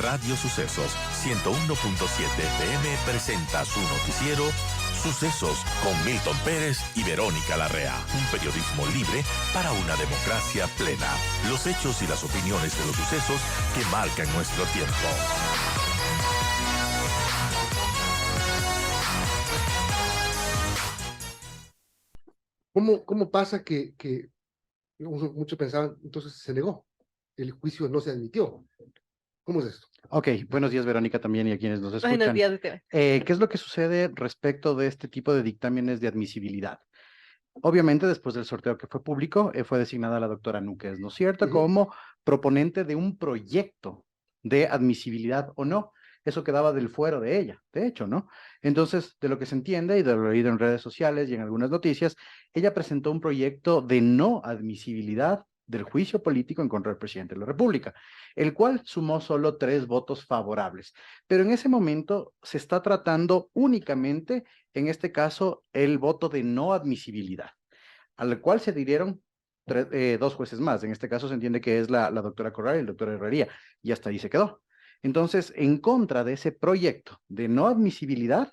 Radio Sucesos 101.7 FM presenta su noticiero Sucesos con Milton Pérez y Verónica Larrea. Un periodismo libre para una democracia plena. Los hechos y las opiniones de los sucesos que marcan nuestro tiempo. ¿Cómo pasa que muchos pensaban, entonces se negó, el juicio no se admitió? ¿Cómo es esto? Ok, buenos días Verónica también y a quienes nos escuchan. Buenos días, usted. ¿Qué es lo que sucede respecto de este tipo de dictámenes de admisibilidad? Obviamente, después del sorteo que fue público, fue designada la doctora Núquez, ¿no es cierto?, como proponente de un proyecto de admisibilidad o no. Eso quedaba del fuero de ella, de hecho, ¿no? Entonces, de lo que se entiende y de lo leído en redes sociales y en algunas noticias, ella presentó un proyecto de no admisibilidad del juicio político en contra del presidente de la República, el cual sumó solo 3 votos favorables. Pero en ese momento se está tratando únicamente, en este caso, el voto de no admisibilidad, al cual se adhirieron 2 jueces más. En este caso se entiende que es la doctora Corral y el doctor Herrería, y hasta ahí se quedó. Entonces, en contra de ese proyecto de no admisibilidad,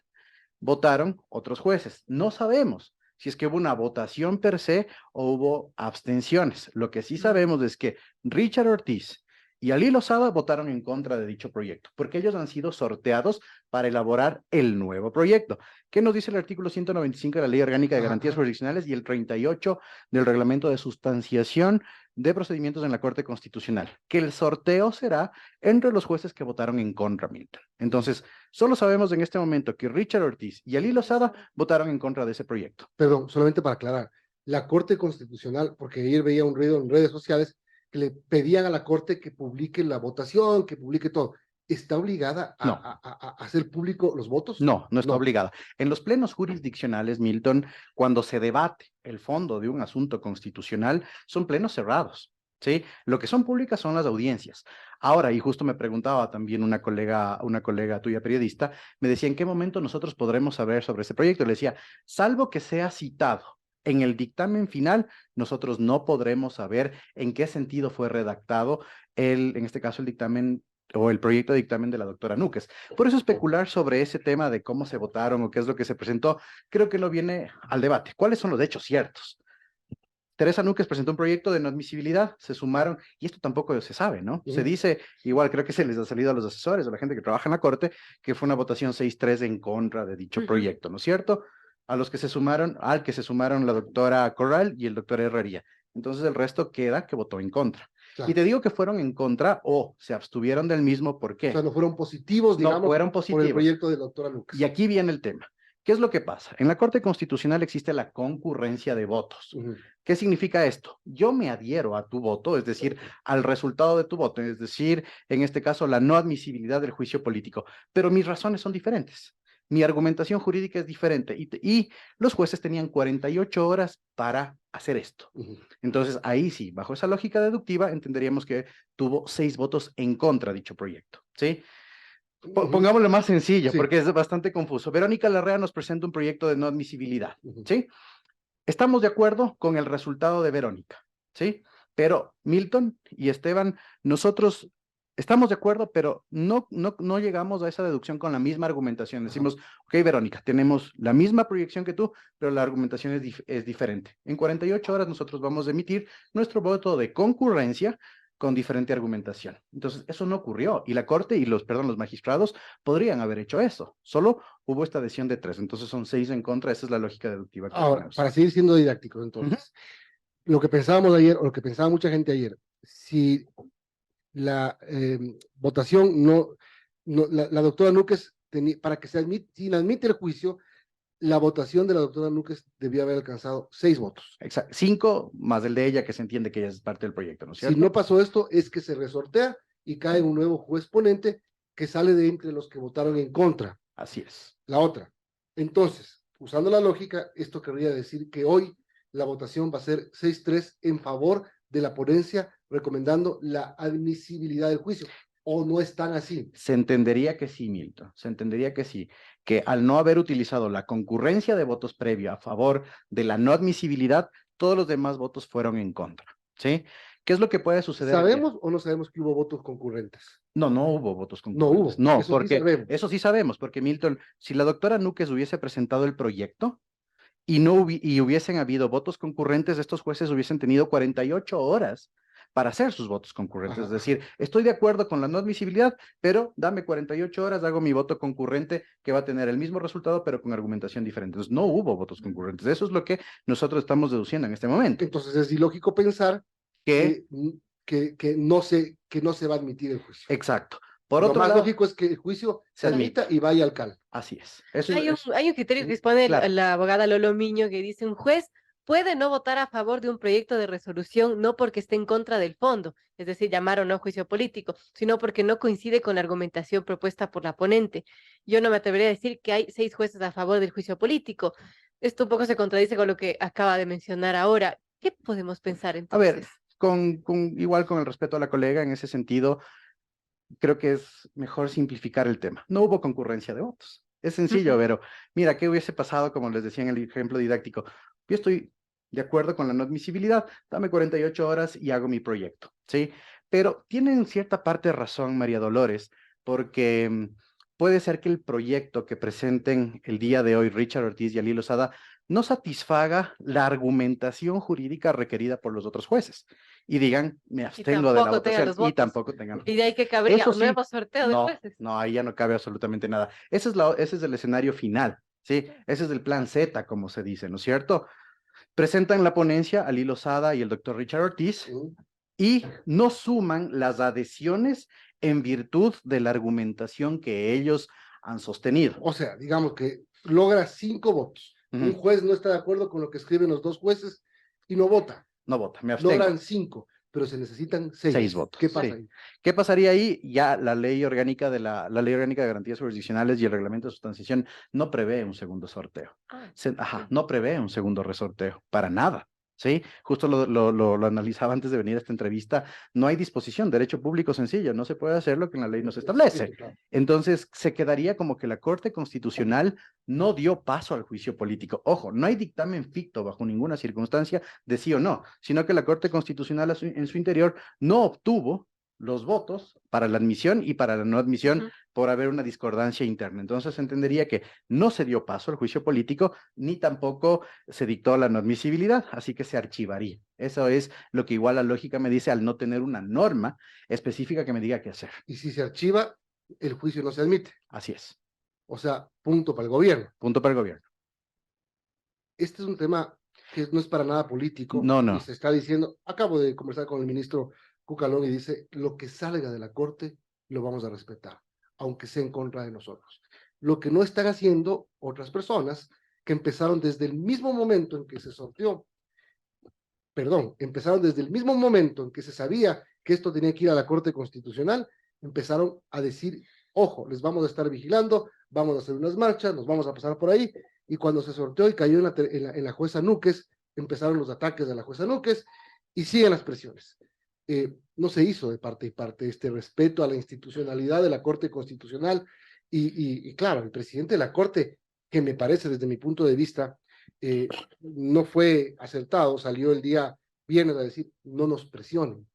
votaron otros jueces. No sabemos si es que hubo una votación per se o hubo abstenciones. Lo que sí sabemos es que Richard Ortiz y Ali Lozada votaron en contra de dicho proyecto, porque ellos han sido sorteados para elaborar el nuevo proyecto. ¿Qué nos dice el artículo 195 de la Ley Orgánica de Garantías Jurisdiccionales y el 38 del Reglamento de Sustanciación de Procedimientos en la Corte Constitucional? Que el sorteo será entre los jueces que votaron en contra, Milton. Entonces, solo sabemos en este momento que Richard Ortiz y Ali Lozada votaron en contra de ese proyecto. Perdón, solamente para aclarar, la Corte Constitucional, porque ayer veía un ruido en redes sociales, que le pedían a la Corte que publique la votación, que publique todo. ¿Está obligada a hacer público los votos? No, no está obligada. En los plenos jurisdiccionales, Milton, cuando se debate el fondo de un asunto constitucional, son plenos cerrados, ¿sí? Lo que son públicas son las audiencias. Ahora, y justo me preguntaba también una colega tuya periodista, me decía, ¿en qué momento nosotros podremos saber sobre ese proyecto? Le decía, salvo que sea citado en el dictamen final, nosotros no podremos saber en qué sentido fue redactado en este caso, el dictamen o el proyecto de dictamen de la doctora Núquez. Por eso especular sobre ese tema de cómo se votaron o qué es lo que se presentó, creo que no viene al debate. ¿Cuáles son los hechos ciertos? Teresa Núquez presentó un proyecto de no admisibilidad, se sumaron, y esto tampoco se sabe, ¿no? Se dice, igual creo que se les ha salido a los asesores o a la gente que trabaja en la Corte, que fue una votación 6-3 en contra de dicho proyecto, ¿no es cierto? Al que se sumaron la doctora Corral y el doctor Herrería. Entonces el resto queda que votó en contra. Claro. Y te digo que fueron en contra o se abstuvieron del mismo, ¿por qué? O sea, no fueron positivos, digamos, no fueron positivos por el proyecto de la doctora Núquez. Y aquí viene el tema. ¿Qué es lo que pasa? En la Corte Constitucional existe la concurrencia de votos. ¿Qué significa esto? Yo me adhiero a tu voto, es decir, al resultado de tu voto, es decir, en este caso, la no admisibilidad del juicio político, pero mis razones son diferentes. Mi argumentación jurídica es diferente y los jueces tenían 48 horas para hacer esto. Entonces, ahí sí, bajo esa lógica deductiva, entenderíamos que tuvo 6 votos en contra de dicho proyecto, ¿sí? Pongámoslo más sencillo, porque es bastante confuso. Verónica Larrea nos presenta un proyecto de no admisibilidad, ¿sí? Estamos de acuerdo con el resultado de Verónica, ¿sí? Pero Milton y Esteban, nosotros estamos de acuerdo, pero no llegamos a esa deducción con la misma argumentación. Decimos, ok, Verónica, tenemos la misma proyección que tú, pero la argumentación es diferente. En 48 horas nosotros vamos a emitir nuestro voto de concurrencia con diferente argumentación. Entonces, eso no ocurrió, y la Corte y los magistrados podrían haber hecho eso. Solo hubo esta adhesión de 3, entonces son 6 en contra, esa es la lógica deductiva. Ahora, para seguir siendo didácticos, entonces, lo que pensábamos ayer, o lo que pensaba mucha gente ayer, si la votación la doctora Núquez, para que se admite el juicio, la votación de la doctora Núquez debía haber alcanzado 6 votos. Exacto, 5 más el de ella, que se entiende que ella es parte del proyecto, ¿no es cierto? Si no pasó esto, es que se resortea y cae un nuevo juez ponente que sale de entre los que votaron en contra. Así es. La otra. Entonces, usando la lógica, esto querría decir que hoy la votación va a ser 6-3 en favor de la ponencia, recomendando la admisibilidad del juicio. ¿O no es tan así? Se entendería que sí, Milton, se entendería que sí, que al no haber utilizado la concurrencia de votos previa a favor de la no admisibilidad, todos los demás votos fueron en contra, ¿sí? ¿Qué es lo que puede suceder aquí? ¿Sabemos o no sabemos que hubo votos concurrentes? No, no hubo votos No hubo. concurrentes. No, Eso sí porque sabemos. eso sí sabemos, porque Milton, si la doctora Núquez hubiese presentado el proyecto y hubiesen habido votos concurrentes, estos jueces hubiesen tenido 48 horas para hacer sus votos concurrentes. Ajá. Es decir, estoy de acuerdo con la no admisibilidad, pero dame 48 horas, hago mi voto concurrente que va a tener el mismo resultado, pero con argumentación diferente. Entonces, no hubo votos concurrentes. Eso es lo que nosotros estamos deduciendo en este momento. Entonces es ilógico pensar Que, que no se va a admitir el juicio. exacto. Por Lo otro más lado, lógico es que el juicio se se admita y vaya al CAL. así es. Eso Hay un, es, hay un criterio que expone claro. la abogada Lolo Miño que dice un juez puede no votar a favor de un proyecto de resolución no porque esté en contra del fondo, es decir, llamar o no juicio político, sino porque no coincide con la argumentación propuesta por la ponente. Yo no me atrevería a decir que hay 6 jueces a favor del juicio político. Esto un poco se contradice con lo que acaba de mencionar ahora. ¿Qué podemos pensar A ver, entonces? igual con el respeto a la colega, en ese sentido, creo que es mejor simplificar el tema. No hubo concurrencia de votos. Es sencillo, Ujú. pero mira, ¿qué hubiese pasado, como les decía en el ejemplo didáctico? Yo estoy de acuerdo con la no admisibilidad, dame 48 horas y hago mi proyecto, ¿sí? Pero tienen cierta parte de razón, María Dolores, porque puede ser que el proyecto que presenten el día de hoy Richard Ortiz y Ali Lozada no satisfaga la argumentación jurídica requerida por los otros jueces y digan, me Y abstengo de la tampoco tengan votación los y votos. tampoco tengan Y de ahí que cabría eso un sí, nuevo sorteo de no, jueces. no, ahí ya no cabe absolutamente nada. Ese es el escenario final, ¿sí? Ese es el plan Z, como se dice, ¿no es cierto? Presentan la ponencia Ali Lozada y el doctor Richard Ortiz y no suman las adhesiones en virtud de la argumentación que ellos han sostenido. O sea, digamos que logra 5 votos. Un Ujú. juez no está de acuerdo con lo que escriben los 2 jueces y no vota. No vota, me abstengo. Logran 5, pero se necesitan 6. 6 votos. ¿Qué pasa Sí. ahí? ¿Qué pasaría ahí? Ya la ley orgánica la ley orgánica de garantías jurisdiccionales y el reglamento de sustanciación no prevé un segundo sorteo. No prevé un segundo resorteo, para nada. ¿Sí? Justo lo analizaba antes de venir a esta entrevista. No hay disposición, derecho público sencillo, no se puede hacer lo que en la ley nos establece. Sí, claro. Entonces, se quedaría como que la Corte Constitucional no dio paso al juicio político. Ojo, no hay dictamen ficto bajo ninguna circunstancia de sí o no, sino que la Corte Constitucional en su interior no obtuvo los votos para la admisión y para la no admisión Ujú. por haber una discordancia interna. Entonces se entendería que no se dio paso al juicio político ni tampoco se dictó la no admisibilidad, así que se archivaría. Eso es lo que igual la lógica me dice al no tener una norma específica que me diga qué hacer. Y si se archiva, el juicio no se admite. Así es. O sea, punto para el gobierno. Punto para el gobierno. Este es un tema que no es para nada político. No, no. Y se está diciendo, acabo de conversar con el ministro Cucalón y dice, lo que salga de la Corte lo vamos a respetar, aunque sea en contra de nosotros. Lo que no están haciendo otras personas que empezaron desde el mismo momento en que se sorteó, empezaron desde el mismo momento en que se sabía que esto tenía que ir a la Corte Constitucional, empezaron a decir, ojo, les vamos a estar vigilando, vamos a hacer unas marchas, nos vamos a pasar por ahí, y cuando se sorteó y cayó en la jueza Núquez, empezaron los ataques de la jueza Núquez y siguen las presiones. No se hizo de parte y parte este respeto a la institucionalidad de la Corte Constitucional y claro, el presidente de la Corte, que me parece desde mi punto de vista, no fue acertado, salió el día viernes a decir, no nos presionen,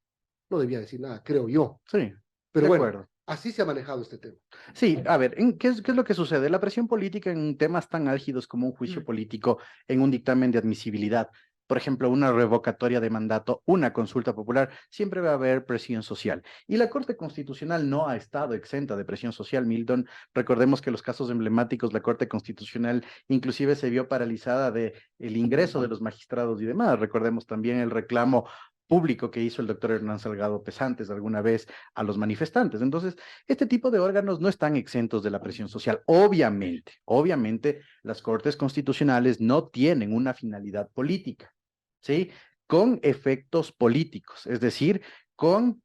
no debía decir nada, creo yo. Sí, Pero de bueno, acuerdo. así se ha manejado este tema. Sí, a ver, ¿qué es lo que sucede? La presión política en temas tan álgidos como un juicio político, en un dictamen de admisibilidad, por ejemplo, una revocatoria de mandato, una consulta popular, siempre va a haber presión social. Y la Corte Constitucional no ha estado exenta de presión social, Milton. Recordemos que los casos emblemáticos, la Corte Constitucional inclusive se vio paralizada de el ingreso de los magistrados y demás. Recordemos también el reclamo público que hizo el doctor Hernán Salgado Pesantes alguna vez a los manifestantes. Entonces, este tipo de órganos no están exentos de la presión social. Obviamente, las Cortes Constitucionales no tienen una finalidad política, ¿sí? Con efectos políticos, es decir, con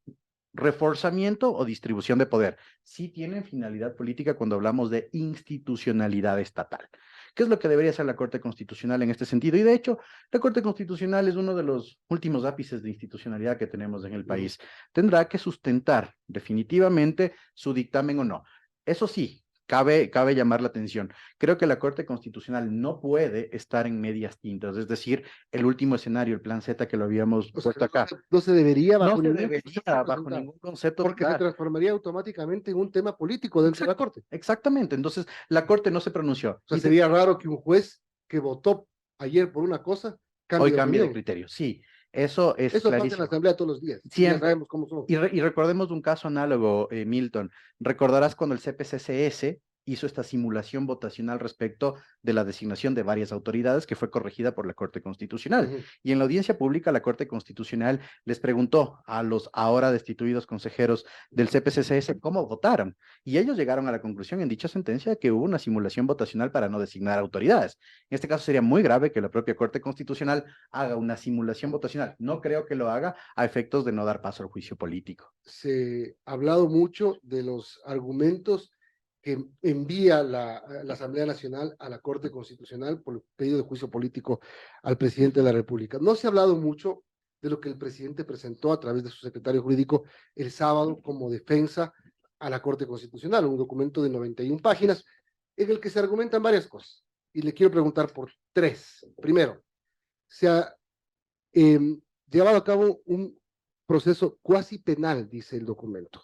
reforzamiento o distribución de poder. Sí tienen finalidad política cuando hablamos de institucionalidad estatal. ¿Qué es lo que debería hacer la Corte Constitucional en este sentido? Y de hecho, la Corte Constitucional es uno de los últimos ápices de institucionalidad que tenemos en el país. Tendrá que sustentar definitivamente su dictamen o no. Eso sí, cabe llamar la atención. Creo que la Corte Constitucional no puede estar en medias tintas, es decir, el último escenario, el plan Z que lo habíamos O sea, puesto acá. no se debería No bajo se ningún debería concepto bajo presentar, ningún concepto porque se presentar. transformaría automáticamente en un tema político dentro de la Corte. Exactamente, entonces la Corte no se pronunció. O sea, Y sería raro que un juez que votó ayer por una cosa cambie hoy de cambia de opinión. criterio, sí, eso es Eso pasa en la clarísimo. Asamblea todos los días. Y ya Siempre. sabemos cómo son. Y recordemos un caso análogo, Milton. Recordarás cuando el CPCCS hizo esta simulación votacional respecto de la designación de varias autoridades que fue corregida por la Corte Constitucional. Ujú. Y en la audiencia pública, la Corte Constitucional les preguntó a los ahora destituidos consejeros del CPCCS cómo votaron. Y ellos llegaron a la conclusión en dicha sentencia que hubo una simulación votacional para no designar autoridades. En este caso sería muy grave que la propia Corte Constitucional haga una simulación votacional. No creo que lo haga a efectos de no dar paso al juicio político. Se ha hablado mucho de los argumentos que envía la Asamblea Nacional a la Corte Constitucional por el pedido de juicio político al presidente de la República. No se ha hablado mucho de lo que el presidente presentó a través de su secretario jurídico el sábado como defensa a la Corte Constitucional, un documento de 91 páginas en el que se argumentan varias cosas. Y le quiero preguntar por tres. Primero, se ha llevado a cabo un proceso cuasi penal, dice el documento,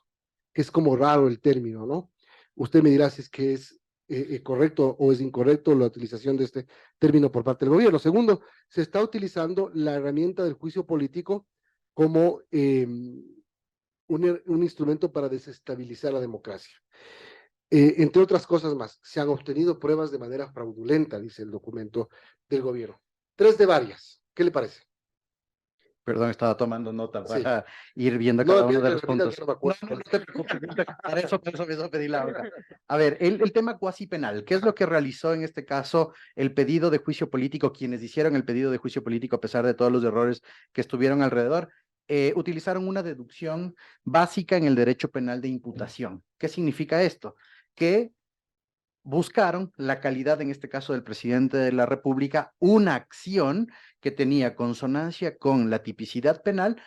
que es como raro el término, ¿no? Usted me dirá si es que es correcto o es incorrecto la utilización de este término por parte del gobierno. Segundo, se está utilizando la herramienta del juicio político como un instrumento para desestabilizar la democracia. Entre otras cosas más, se han obtenido pruebas de manera fraudulenta, dice el documento del gobierno. Tres de varias. ¿Qué le parece? Perdón, estaba tomando nota Sí. para ir viendo No cada me uno de pidas los que repitas, puntos. que no me acuerdo. No te preocupes, para eso me pedí la hora. A ver, el tema cuasi penal, ¿qué es lo que realizó en este caso el pedido de juicio político, quienes hicieron el pedido de juicio político a pesar de todos los errores que estuvieron alrededor? Utilizaron una deducción básica en el derecho penal de imputación. ¿Qué significa esto? Que buscaron la calidad, en este caso del presidente de la República, una acción que tenía consonancia con la tipicidad penal,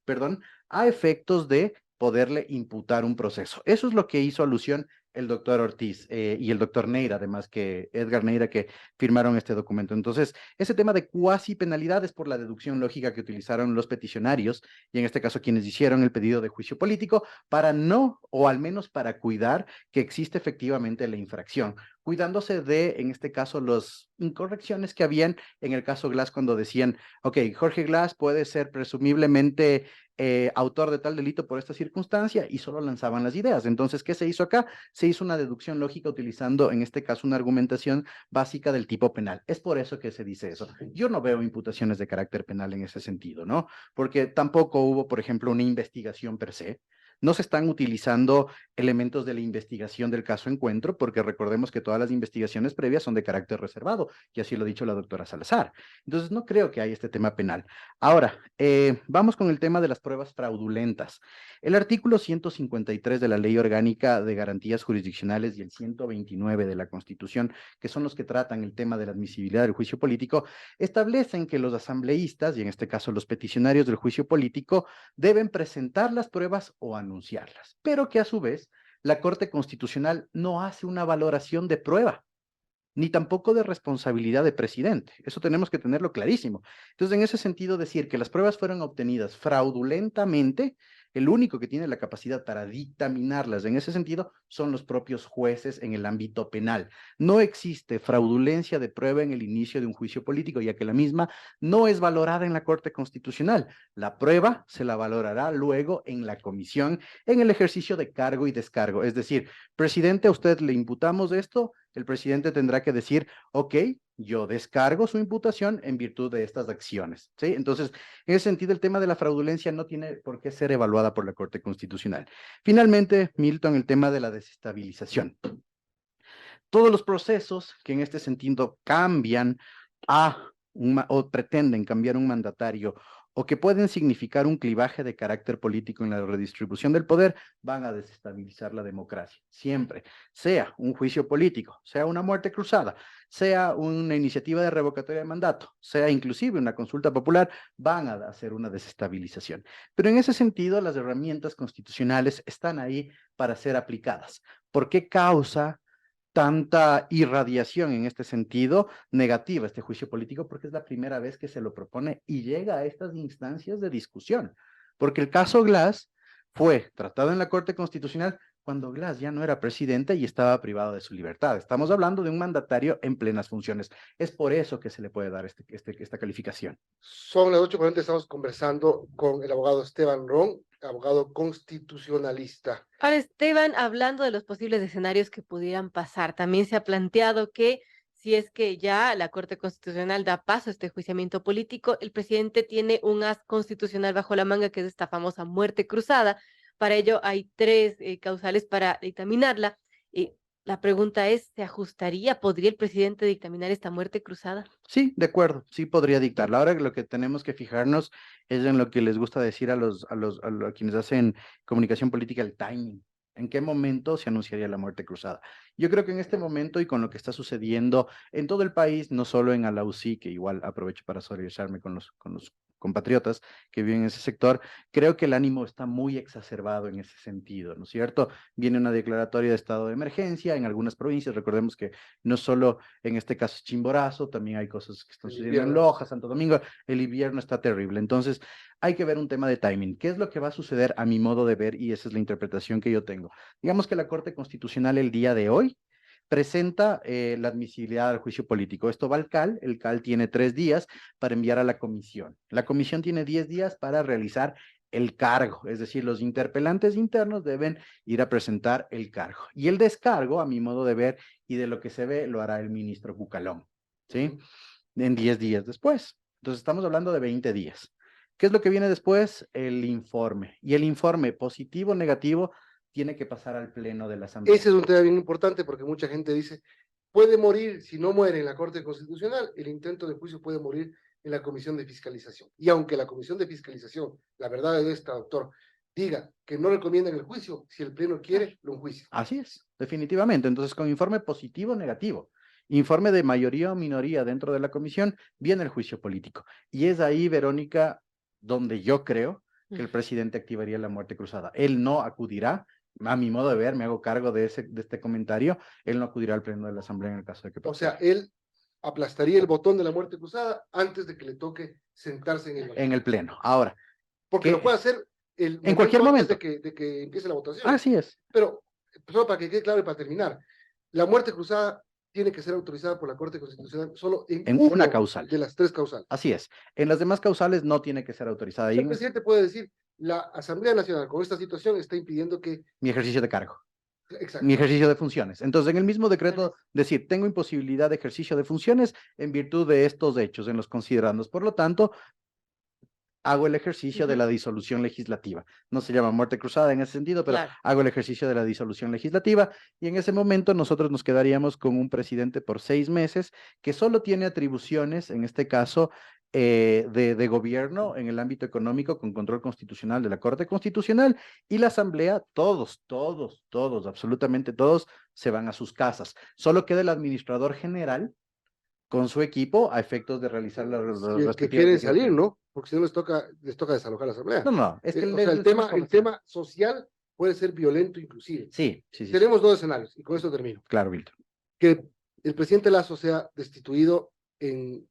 perdón, a efectos de poderle imputar un proceso. Eso es lo que hizo alusión el doctor Ortiz y el doctor Neira, además que Edgar Neira, que firmaron este documento. Entonces, ese tema de cuasi penalidad es por la deducción lógica que utilizaron los peticionarios, y en este caso quienes hicieron el pedido de juicio político, para no, o al menos para cuidar que existe efectivamente la infracción, cuidándose de, en este caso, las incorrecciones que habían en el caso Glass cuando decían, ok, Jorge Glass puede ser presumiblemente autor de tal delito por esta circunstancia, y solo lanzaban las ideas. Entonces, ¿qué se hizo acá? Se hizo una deducción lógica utilizando, en este caso, una argumentación básica del tipo penal. Es por eso que se dice eso. Yo no veo imputaciones de carácter penal en ese sentido, ¿no? Porque tampoco hubo, por ejemplo, una investigación per se. No se están utilizando elementos de la investigación del caso Encuentro, porque recordemos que todas las investigaciones previas son de carácter reservado, y así lo ha dicho la doctora Salazar. Entonces, no creo que haya este tema penal. Ahora, vamos con el tema de las pruebas fraudulentas. El artículo 153 de la Ley Orgánica de Garantías Jurisdiccionales y el 129 de la Constitución, que son los que tratan el tema de la admisibilidad del juicio político, establecen que los asambleístas, y en este caso los peticionarios del juicio político, deben presentar las pruebas o anunciarlas, pero que a su vez la Corte Constitucional no hace una valoración de prueba, ni tampoco de responsabilidad de presidente. Eso tenemos que tenerlo clarísimo. Entonces, en ese sentido, decir que las pruebas fueron obtenidas fraudulentamente, el único que tiene la capacidad para dictaminarlas en ese sentido son los propios jueces en el ámbito penal. No existe fraudulencia de prueba en el inicio de un juicio político, ya que la misma no es valorada en la Corte Constitucional. La prueba se la valorará luego en la comisión, en el ejercicio de cargo y descargo. Es decir, presidente, a usted le imputamos esto, el presidente tendrá que decir, ok, yo descargo su imputación en virtud de estas acciones, ¿sí? Entonces, en ese sentido, el tema de la fraudulencia no tiene por qué ser evaluada por la Corte Constitucional. Finalmente, Milton, el tema de la desestabilización. Todos los procesos que en este sentido cambian o pretenden cambiar un mandatario o que pueden significar un clivaje de carácter político en la redistribución del poder, van a desestabilizar la democracia. Siempre, sea un juicio político, sea una muerte cruzada, sea una iniciativa de revocatoria de mandato, sea inclusive una consulta popular, van a hacer una desestabilización. Pero en ese sentido, las herramientas constitucionales están ahí para ser aplicadas. ¿Por qué causa tanta irradiación en este sentido negativa este juicio político? Porque es la primera vez que se lo propone y llega a estas instancias de discusión. Porque el caso Glass fue tratado en la Corte Constitucional cuando Glass ya no era presidente y estaba privado de su libertad. Estamos hablando de un mandatario en plenas funciones. Es por eso que se le puede dar esta calificación. Son las 8:40, estamos conversando con el abogado Esteban Ron, abogado constitucionalista. Ahora, Esteban, hablando de los posibles escenarios que pudieran pasar, también se ha planteado que si es que ya la Corte Constitucional da paso a este juiciamiento político, el presidente tiene un as constitucional bajo la manga, que es esta famosa muerte cruzada. Para ello hay tres causales para dictaminarla. La pregunta es, ¿se ajustaría? ¿Podría el presidente dictaminar esta muerte cruzada? Sí, de acuerdo, sí podría dictarla. Ahora lo que tenemos que fijarnos es en lo que les gusta decir a quienes hacen comunicación política, el timing. ¿En qué momento se anunciaría la muerte cruzada? Yo creo que en este momento y con lo que está sucediendo en todo el país, no solo en Alausí, que igual aprovecho para solidarizarme con los compatriotas que viven en ese sector, creo que el ánimo está muy exacerbado en ese sentido, ¿no es cierto? Viene una declaratoria de estado de emergencia en algunas provincias, recordemos que no solo en este caso es Chimborazo, también hay cosas que están sucediendo en Loja, Santo Domingo, el invierno está terrible. Entonces, hay que ver un tema de timing. ¿Qué es lo que va a suceder a mi modo de ver? Y esa es la interpretación que yo tengo. Digamos que la Corte Constitucional el día de hoy presenta la admisibilidad al juicio político. Esto va al CAL, el CAL tiene 3 días para enviar a la comisión. La comisión tiene 10 días para realizar el cargo, es decir, los interpelantes internos deben ir a presentar el cargo. Y el descargo, a mi modo de ver y de lo que se ve, lo hará el ministro Cucalón, ¿sí? En 10 días después. Entonces, estamos hablando de 20 días. ¿Qué es lo que viene después? El informe. Y el informe positivo o negativo tiene que pasar al pleno de la Asamblea. Ese es un tema bien importante porque mucha gente dice, puede morir, si no muere en la Corte Constitucional, el intento de juicio puede morir en la Comisión de Fiscalización. Y aunque la Comisión de Fiscalización, la verdad de esta, doctor, diga que no recomiendan el juicio, si el Pleno quiere, lo enjuicia. Así es, definitivamente. Entonces, con informe positivo o negativo, informe de mayoría o minoría dentro de la comisión, viene el juicio político. Y es ahí, Verónica, donde yo creo que el presidente activaría la muerte cruzada. Él no acudirá, a mi modo de ver, me hago cargo de este comentario, él no acudirá al pleno de la Asamblea en el caso de que pase. O sea, él aplastaría el botón de la muerte cruzada antes de que le toque sentarse en el pleno. Ahora, porque lo puede hacer en cualquier momento antes de que empiece la votación. Así es. Pero solo para que quede claro y para terminar, la muerte cruzada tiene que ser autorizada por la Corte Constitucional solo en una causal de las 3 causales. Así es. En las demás causales no tiene que ser autorizada. El presidente puede decir, la Asamblea Nacional con esta situación está impidiendo que... Mi ejercicio de cargo. Exacto. Mi ejercicio de funciones. Entonces, en el mismo decreto, decir, tengo imposibilidad de ejercicio de funciones en virtud de estos hechos en los considerandos. Por lo tanto, hago el ejercicio de la disolución legislativa. No se llama muerte cruzada en ese sentido, pero hago el ejercicio de la disolución legislativa y en ese momento nosotros nos quedaríamos con un presidente por 6 meses que solo tiene atribuciones, en este caso, de gobierno en el ámbito económico con control constitucional de la Corte Constitucional y la Asamblea, todos, absolutamente todos se van a sus casas. Solo queda el administrador general con su equipo a efectos de realizar los que quieren salir, ¿no? Porque si no les toca desalojar la Asamblea. No, es que o sea, el tema social puede ser violento inclusive. Sí. Tenemos 2 escenarios, y con eso termino. Claro, Milton. Que el presidente Lasso sea destituido en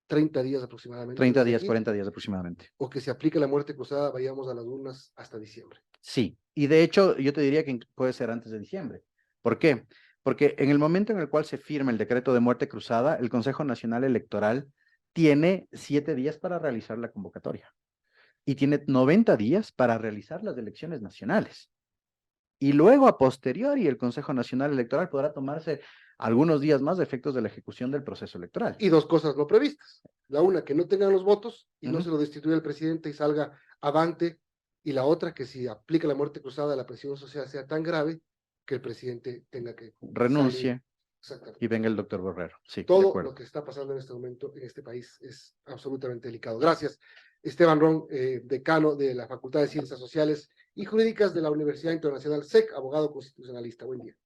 30 días aproximadamente. 30 días, 40 días aproximadamente. O que se aplique la muerte cruzada, vayamos a las urnas hasta diciembre. Sí, y de hecho yo te diría que puede ser antes de diciembre. ¿Por qué? Porque en el momento en el cual se firma el decreto de muerte cruzada, el Consejo Nacional Electoral tiene 7 días para realizar la convocatoria y tiene 90 días para realizar las elecciones nacionales. Y luego, a posteriori, el Consejo Nacional Electoral podrá tomarse algunos días más de efectos de la ejecución del proceso electoral. Y 2 cosas no previstas. La una, que no tengan los votos y no se lo destituya el presidente y salga avante. Y la otra, que si aplica la muerte cruzada, la presión social sea tan grave que el presidente tenga que renuncie y venga el doctor Borrero. Sí, todo lo que está pasando en este momento en este país es absolutamente delicado. Gracias, Esteban Ron, decano de la Facultad de Ciencias Sociales y Jurídicas de la Universidad Internacional SEC, abogado constitucionalista. Buen día.